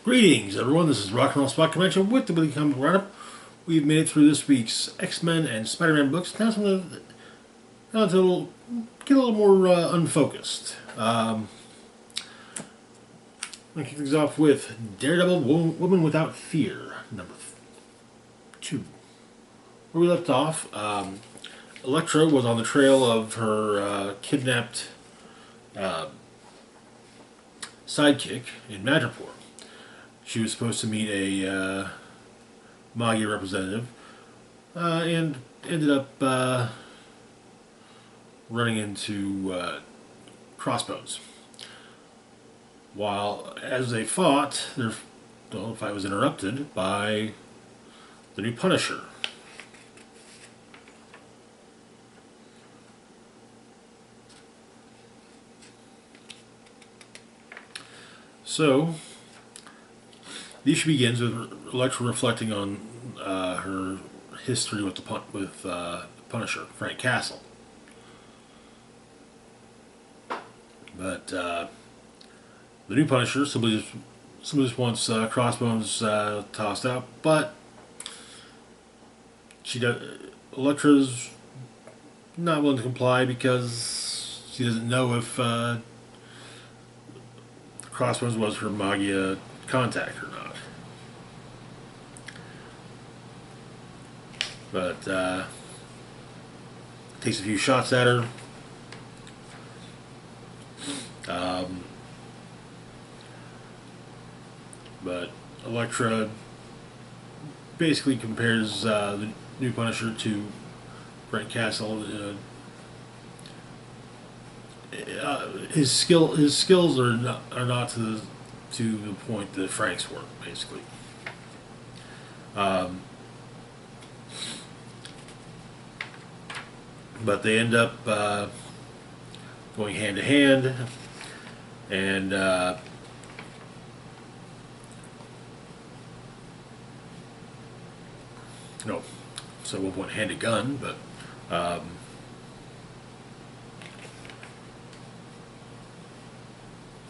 Greetings, everyone. This is Rock and Roll Spot Convention with the Weekly Comic Roundup. We've made it through this week's X-Men and Spider-Man books. Now to get a little more unfocused. I'm going to kick things off with Daredevil, Woman Without Fear, number 2. Where we left off, Elektra was on the trail of her kidnapped sidekick in Madripoor. She was supposed to meet a Magia representative and ended up running into Crossbones. While as they fought, the fight was interrupted by the new Punisher. So, the issue begins with Elektra reflecting on her history with the Punisher, Frank Castle. But the new Punisher simply just wants Crossbones tossed out, but Elektra's not willing to comply because she doesn't know if Crossbones was her Magia contact or not. But takes a few shots at her. But Elektra basically compares the new Punisher to Frank Castle. His skills are not to the point that Frank's were, basically. But they end up going hand to hand, and no, so at one point hand to gun, but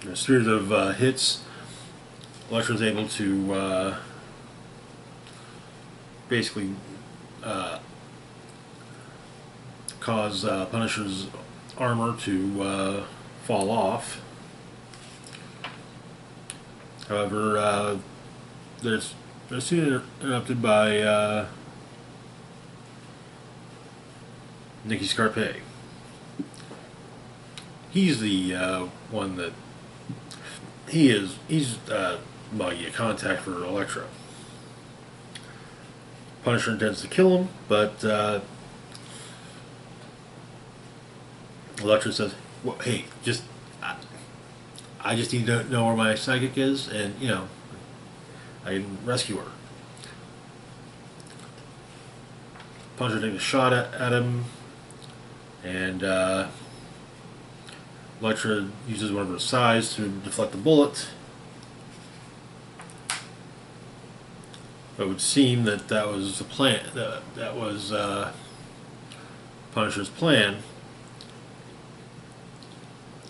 in a series of hits, Elektra's able to basically cause Punisher's armor to fall off. However, they're soon interrupted by Nicky Scarpe. He's the one that he's Magia contact for Elektra. Punisher intends to kill him, but Elektra says, well, "Hey, I just need to know where my psychic is, and I can rescue her." Punisher takes a shot at him, and Elektra uses one of her size to deflect the bullet. It would seem that was the plan. That was Punisher's plan.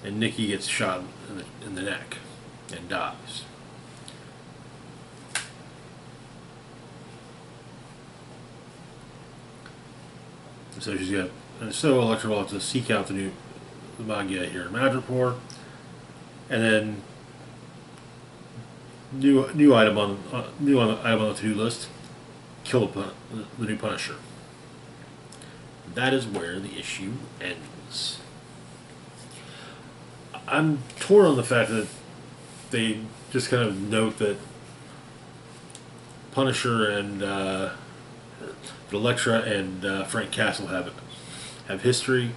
And Nikki gets shot in the neck and dies. So Elektra will have to seek out the Magia here in Madripoor, and then new item on the to-do list: kill the new Punisher. That is where the issue ends. I'm torn on the fact that they just kind of note that Punisher and Elektra and Frank Castle have history,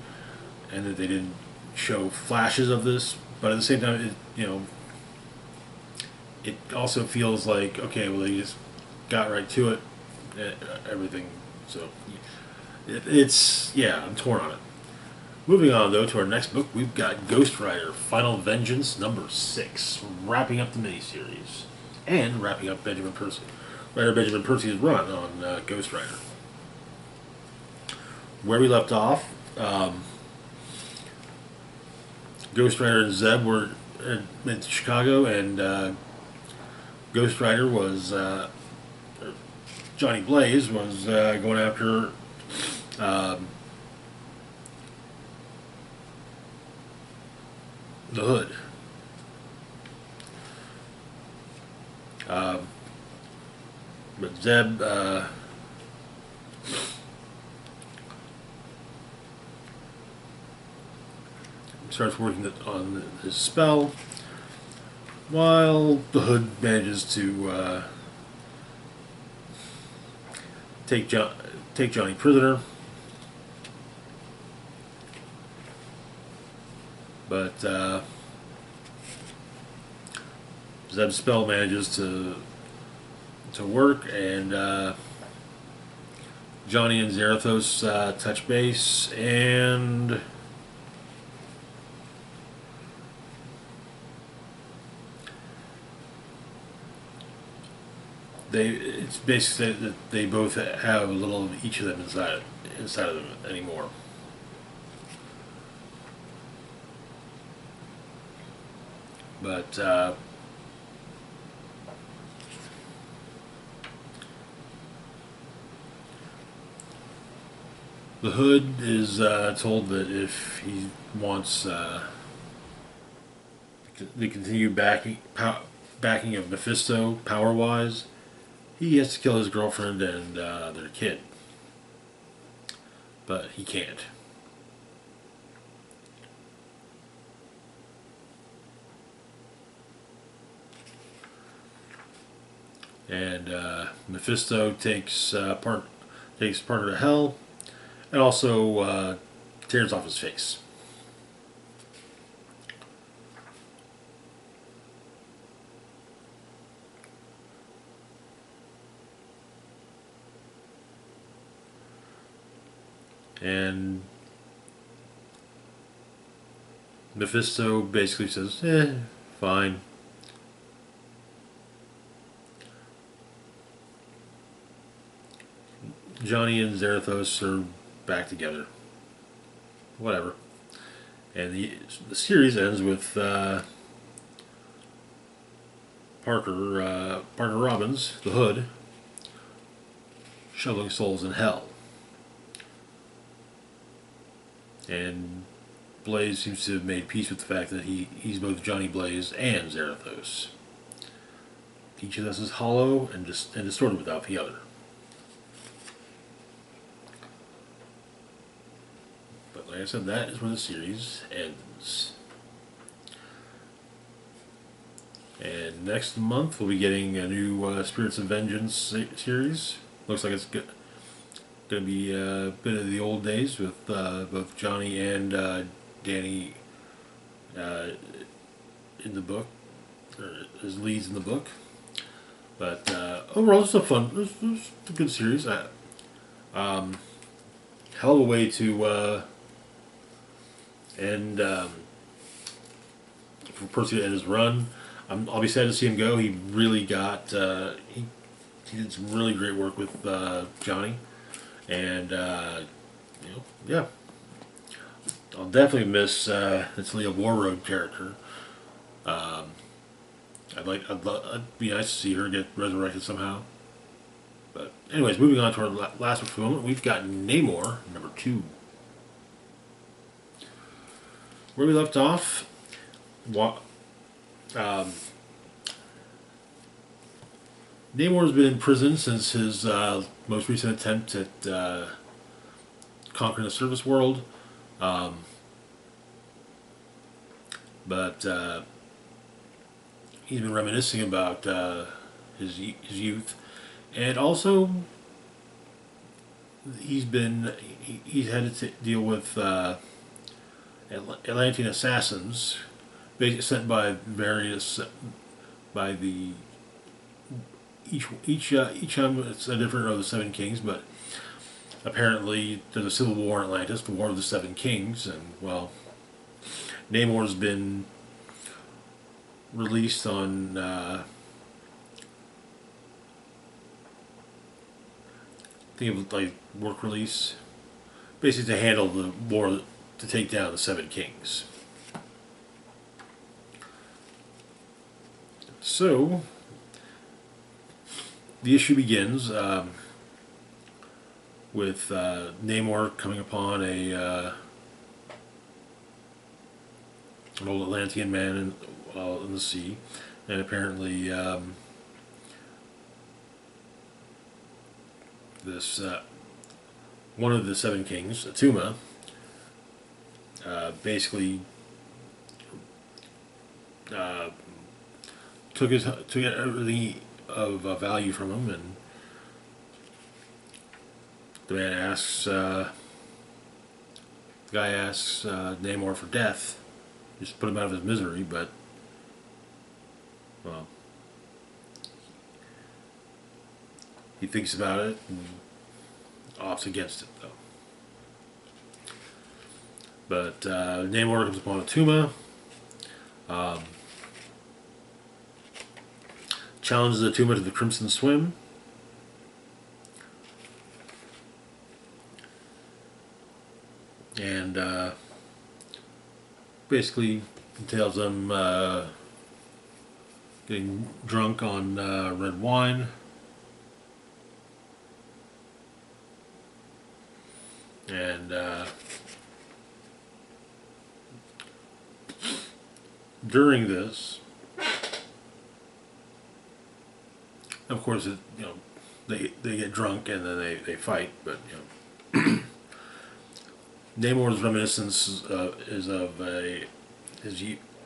and that they didn't show flashes of this. But at the same time, it also feels like, okay, well, they just got right to it, everything. So I'm torn on it. Moving on, though, to our next book, we've got Ghost Rider, Final Vengeance, number 6, wrapping up the miniseries, and wrapping up Benjamin Percy's run on Ghost Rider. Where we left off, Ghost Rider and Zeb were in Chicago, and Ghost Rider was Johnny Blaze was going after um, the Hood. Um, but Zeb starts working on his spell, while the Hood manages to take take Johnny prisoner. But Zeb's spell manages to work, and Johnny and Zarathos touch base, and it's basically that they both have a little of each of them inside of them anymore. But the Hood is told that if he wants the continued backing of Mephisto power-wise, he has to kill his girlfriend and their kid. But he can't. And Mephisto takes partner to hell, and also tears off his face. And Mephisto basically says, fine. Johnny and Zarathos are back together. Whatever. And the series ends with Parker Robbins, the Hood, shoveling souls in hell. And Blaze seems to have made peace with the fact that he's both Johnny Blaze and Zarathos. Each of us is hollow and distorted without the other. But like I said, that is where the series ends. And next month we'll be getting a new Spirits of Vengeance series. Looks like it's good. Going to be a bit of the old days with both Johnny and Danny in the book, or as leads in the book. But overall, it's it's a good series. Hell of a way to end for Percy to end his run. I'll be sad to see him go. He really got he did some really great work with Johnny. And, yeah. I'll definitely miss this Leah Warroad character. It'd be nice to see her get resurrected somehow. But, anyways, moving on to our last one for the moment, we've got Namor, number 2. Where we left off, Namor's been in prison since his most recent attempt at conquering the surface world. But he's been reminiscing about his youth. And also, he's had to deal with Atlantean assassins basically sent by each time it's a different of the Seven Kings, but apparently there's a civil war in Atlantis, the War of the Seven Kings, and well, Namor's been released on think of like work release, basically to handle the war to take down the Seven Kings. So the issue begins with Namor coming upon an old Atlantean man in the sea, and apparently this one of the seven kings, Atuma, basically uh, took everything of value from him, and the guy asks Namor for death, just to put him out of his misery, but well, he thinks about it and opts against it, though. But Namor comes upon Atuma, challenges Atuma to the Crimson Swim, and basically tells them getting drunk on red wine. And during this, of course, they get drunk and then they fight. But Namor's reminiscence is of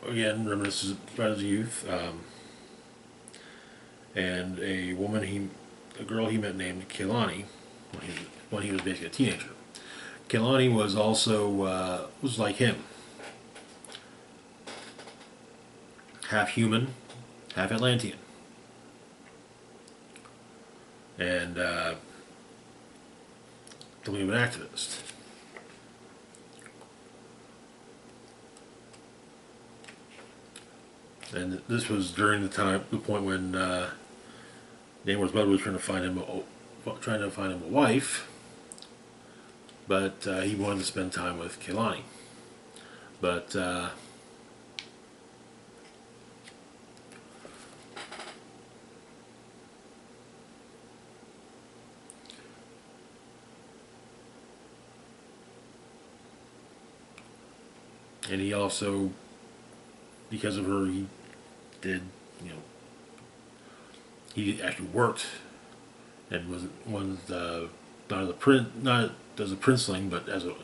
reminiscences about his youth, and a girl he met named Kaylani when he was basically a teenager. Kaylani was also was like him, half human, half Atlantean, and something of an activist. And this was during the point when Namor's mother was trying to find him a wife. But he wanted to spend time with Kaylani. But and he also, because of her, he did, he actually worked and was not as a princeling, but as a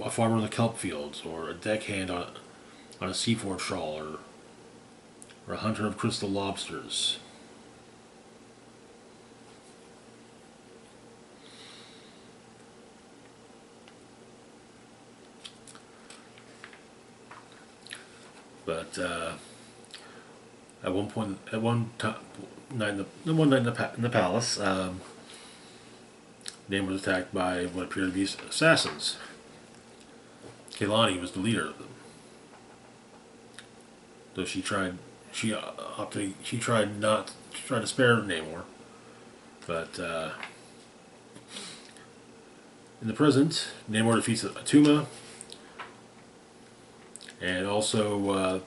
farmer in the kelp fields, or a deckhand on a seaboard trawl, or a hunter of crystal lobsters. But at one night in the palace, Namor was attacked by what appeared to be assassins. Kaylani was the leader of them. Though she tried to spare Namor, but in the present, Namor defeats Atuma, and also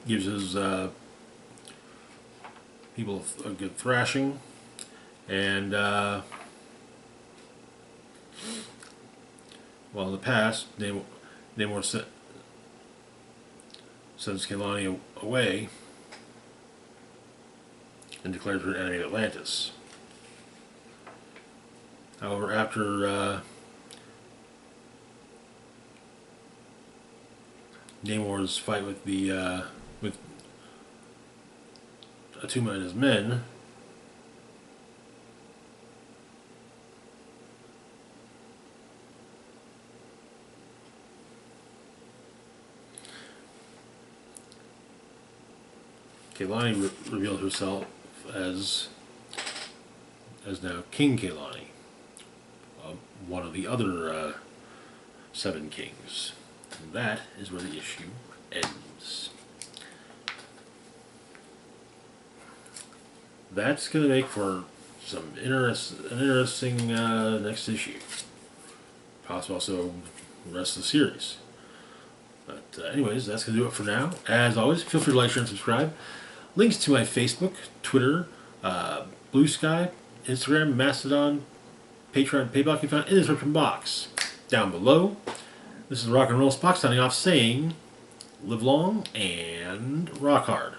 gives his people a good thrashing, and in the past, Namor sends Kaylani away and declares her an enemy of Atlantis. However, after Namor's fight with Atuma and his men, Kaylani revealed herself as now King Kaylani, one of the other seven kings. And that is where the issue ends. That's going to make for an interesting next issue. Possibly also the rest of the series. But anyways, that's going to do it for now. As always, feel free to like, share, and subscribe. Links to my Facebook, Twitter, Blue Sky, Instagram, Mastodon, Patreon, PayPal can be found in the description box down below. This is Rock and Roll Spock signing off saying, live long and rock hard.